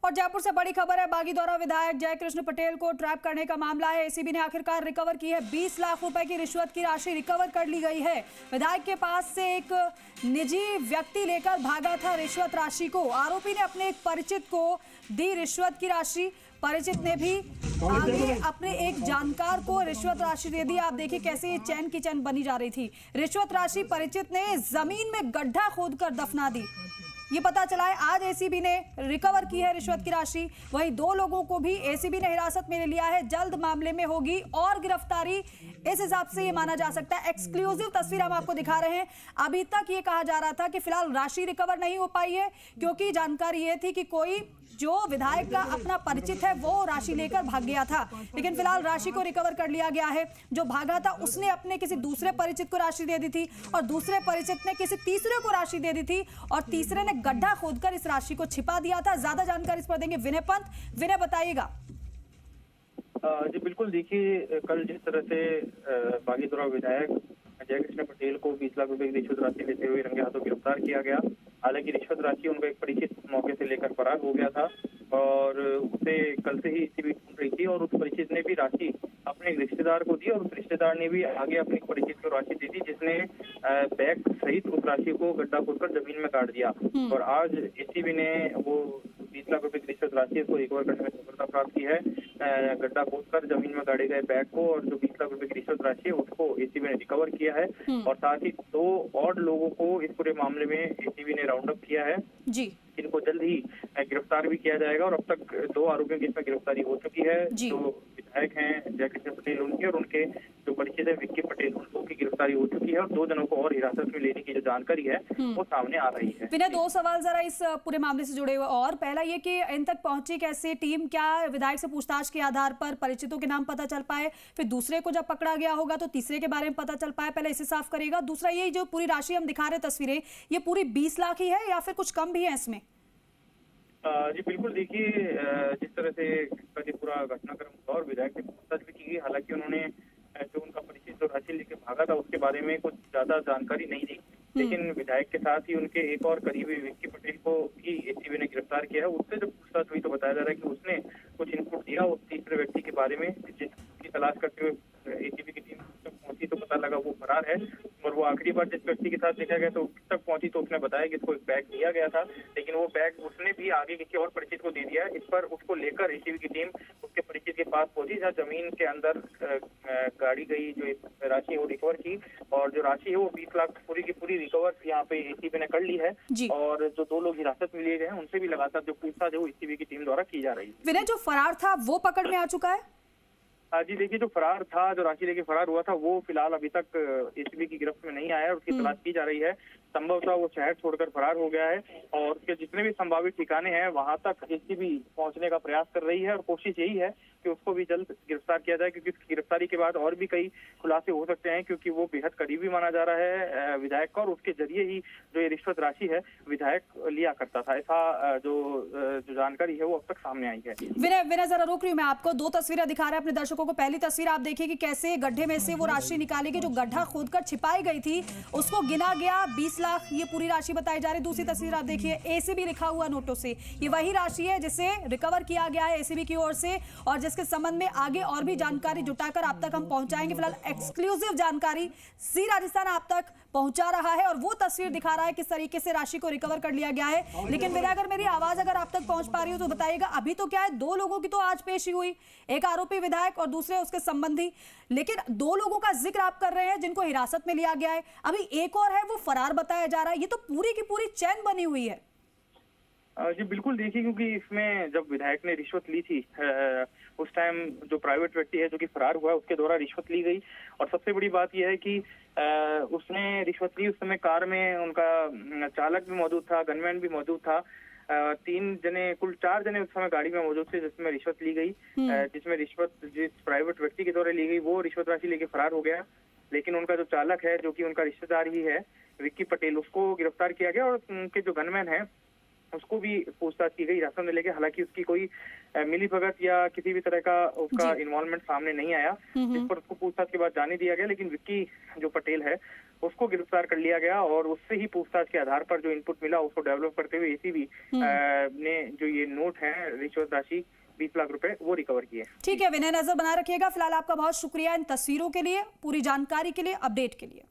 और जयपुर से बड़ी खबर है, बागीदौरा विधायक जयकृष्ण पटेल को ट्रैप करने का मामला है। एसीबी ने आखिरकार रिकवर की है 20 लाख रुपए की रिश्वत की राशि रिकवर कर ली गई है। विधायक के पास से एक निजी व्यक्ति लेकर भागा था रिश्वत राशि को। आरोपी ने अपने एक परिचित को दी रिश्वत की राशि। परिचित ने भी आगे अपने एक जानकार को रिश्वत राशि दे दी। आप देखिए कैसे ये चैन की चैन बनी जा रही थी। रिश्वत राशि परिचित ने जमीन में गड्ढा खोदकर दफना दी। ये पता चला है आज एसीबी ने रिकवर की है रिश्वत की राशि। वहीं 2 लोगों को भी एसीबी ने हिरासत में लिया है। जल्द मामले में होगी और गिरफ्तारी, इस हिसाब से ये माना जा सकता है। एक्सक्लूसिव तस्वीर हम आपको दिखा रहे हैं। अभी तक ये कहा जा रहा था कि फिलहाल राशि रिकवर नहीं हो पाई है, क्योंकि जानकारी ये थी कि कोई जो विधायक का अपना परिचित है वो राशि लेकर भाग गया था। लेकिन फिलहाल राशि को रिकवर कर लिया गया है। जो भागा था उसने अपने किसी दूसरे परिचित को राशि दे दी थी और दूसरे परिचित ने किसी तीसरे को राशि दे दी थी और तीसरे ने गड्ढा खोदकर इस राशि को छिपा दिया था। ज्यादा जानकारी इस पर देंगे विनय पंत। विनय, बताइएगा। जी बिल्कुल, देखिए कल जिस तरह से बागीदौरा विधायक जयकृष्ण पटेल को 20 लाख रुपए की रिश्वत राशि लेते हुए रंगे हाथों गिरफ्तार किया गया। हालांकि रिश्वत राशि उनका एक परिचित मौके से लेकर फरार हो गया था और उसे कल से ही एसीबी ढूंढ रही थी और उस परिचित ने भी राशि अपने रिश्तेदार को दी और उस रिश्तेदार ने भी आगे अपने परिचित को राशि दी थी, जिसने बैग सहित उस राशि को गड्ढा खोदकर जमीन में काट दिया। और आज एसीबी ने वो 20 लाख रुपए की रिश्वत राशि को रिकवर करने में सफलता प्राप्त की है। गड्ढा खोदकर जमीन में गाड़े गए बैग को और जो 20 लाख रुपए की रिश्वत राशि है उसको एसीबी ने रिकवर किया है। और साथ ही 2 और लोगों को इस पूरे मामले में एसीबी ने राउंड अप किया है जी, इनको जल्द ही गिरफ्तार भी किया जाएगा। और अब तक 2 आरोपियों की इसमें गिरफ्तारी हो चुकी है। जो विधायक हैं जयकृष्ण पटेल उनकी और उनके जो परिचित है विक्की पटेल, उनको की गिरफ्तारी हो चुकी है और 2 जनों को और हिरासत में लेने की जो जानकारी है वो सामने आ रही है। विनय, 2 सवाल जरा इस पूरे मामले से जुड़े हुए। और पहला ये कि इन तक पहुंची कैसे टीम, क्या विधायक से पूछताछ के आधार पर परिचितों के नाम पता चल पाए, फिर दूसरे को जब पकड़ा गया होगा तो तीसरे के बारे में पता चल पाए, पहले इसे साफ करेगा। दूसरा, ये जो पूरी राशि हम दिखा रहे तस्वीरें, ये पूरी 20 लाख ही है या फिर कुछ कम भी है इसमें? जी बिल्कुल, देखिए जिस तरह से पूरा घटनाक्रम हुआ और विधायक से पूछताछ भी की गई। हालांकि उन्होंने जो उनका परिचित जो राशि लेके भागा था उसके बारे में कुछ ज्यादा जानकारी नहीं दी, लेकिन विधायक के साथ ही उनके एक और करीबी विक्की पटेल को भी एसीबी ने गिरफ्तार किया है। उससे जब पूछताछ हुई तो बताया जा रहा है कि उसने कुछ इनपुट दिया उस तीसरे व्यक्ति के बारे में, जिसकी तलाश करते हुए एसीबी की टीम तक पहुंची तो पता लगा वो फरार है। और वो आखिरी बार जिस व्यक्ति के साथ देखा गया तो तक पहुंची तो उसने बताया कि इसको एक बैग दिया गया था, लेकिन वो बैग उसने भी आगे किसी और परिचित को दे दिया है। इस पर उसको लेकर एसीबी की टीम उसके परिचित के पास पहुंची, जहाँ जमीन के अंदर गाड़ी गई जो राशि है वो रिकवर की और जो राशि है वो 20 लाख पूरी की पूरी रिकवर यहाँ पे एसीबी ने कर ली है। और जो 2 लोग हिरासत में लिए गए हैं उनसे भी लगातार जो पूछताछ है वो एसीबी की टीम द्वारा की जा रही है। विनय, जो फरार था वो पकड़ में आ चुका है? जी देखिए, जो फरार था, जो राशि लेके फरार हुआ था, वो फिलहाल अभी तक एसीबी की गिरफ्त में नहीं आया है। उसकी तलाश की जा रही है। संभवतः वो शहर छोड़कर फरार हो गया है और उसके जितने भी संभावित ठिकाने हैं वहां तक एसीबी पहुंचने का प्रयास कर रही है और कोशिश यही है कि उसको भी जल्द गिरफ्तार किया जाए, क्योंकि उसकी गिरफ्तारी के बाद और भी कई खुलासे हो सकते हैं, क्योंकि वो बेहद करीबी माना जा रहा है विधायक का और उसके जरिए ही जो ये रिश्वत राशि है विधायक लिया करता था। ऐसा जो जानकारी है वो अब तक सामने आई है। विनय, जरा रोक रही हूँ मैं आपको। 2 तस्वीरें दिखा रहे हैं अपने दर्शकों को। पहली तस्वीर आप देखिए कि कैसे गड्ढे में से वो राशि निकाली गई, जो गड्ढा खोदकर छिपाई गई थी उसको गिना गया 20 लाख, ये पूरी राशि बताई जा रही है। दूसरी तस्वीर आप देखिए, एसीबी लिखा हुआ नोटों से, ये वही राशि है जिसे रिकवर किया गया है एसीबी की ओर से और जिसके संबंध में आगे और भी जानकारी जुटाकर आप तक हम पहुंचाएंगे। फिलहाल एक्सक्लूसिव जानकारी सी राजस्थान आप तक पहुंचा रहा है और वो तस्वीर दिखा रहा है किस तरीके से राशि को रिकवर कर लिया गया है। लेकिन विनय, अगर मेरी आवाज अगर आप तक पहुंच पा रही हो तो बताइएगा। अभी तो क्या है, 2 लोगों की तो आज पेशी हुई, एक आरोपी विधायक और दूसरे उसके संबंधी, लेकिन 2 लोगों का जिक्र आप कर रहे हैं जिनको हिरासत में लिया गया है। अभी एक और है, वो फरार बताया जा रहा है। ये तो पूरी की पूरी चैन बनी हुई है। जी बिल्कुल, देखिए क्योंकि इसमें जब विधायक ने रिश्वत ली थी उस टाइम जो प्राइवेट व्यक्ति है जो कि फरार हुआ है उसके द्वारा रिश्वत ली गई। और सबसे बड़ी बात यह है कि उसने रिश्वत ली, उस समय कार में उनका चालक भी मौजूद था, गनमैन भी मौजूद था। 3 जने, कुल 4 जने उस समय गाड़ी में मौजूद थे जिसमें रिश्वत ली गई। जिसमें रिश्वत जिस प्राइवेट व्यक्ति के द्वारा ली गई वो रिश्वत राशि लेके फरार हो गया, लेकिन उनका जो चालक है जो कि उनका रिश्तेदार ही है विक्की पटेल, उसको गिरफ्तार किया गया और उनके जो गनमैन है उसको भी पूछताछ की गई राशन लेके। हालांकि उसकी कोई मिलीभगत या किसी भी तरह का उसका इन्वॉल्वमेंट सामने नहीं आया, जिस पर उसको पूछताछ के बाद जाने दिया गया। लेकिन विक्की जो पटेल है उसको गिरफ्तार कर लिया गया और उससे ही पूछताछ के आधार पर जो इनपुट मिला उसको डेवलप करते हुए एसीबी ने जो ये नोट है रिश्वत राशि 20 लाख रुपए वो रिकवर किए। ठीक है विनय, नजर बना रखिएगा। फिलहाल आपका बहुत शुक्रिया इन तस्वीरों के लिए, पूरी जानकारी के लिए, अपडेट के लिए।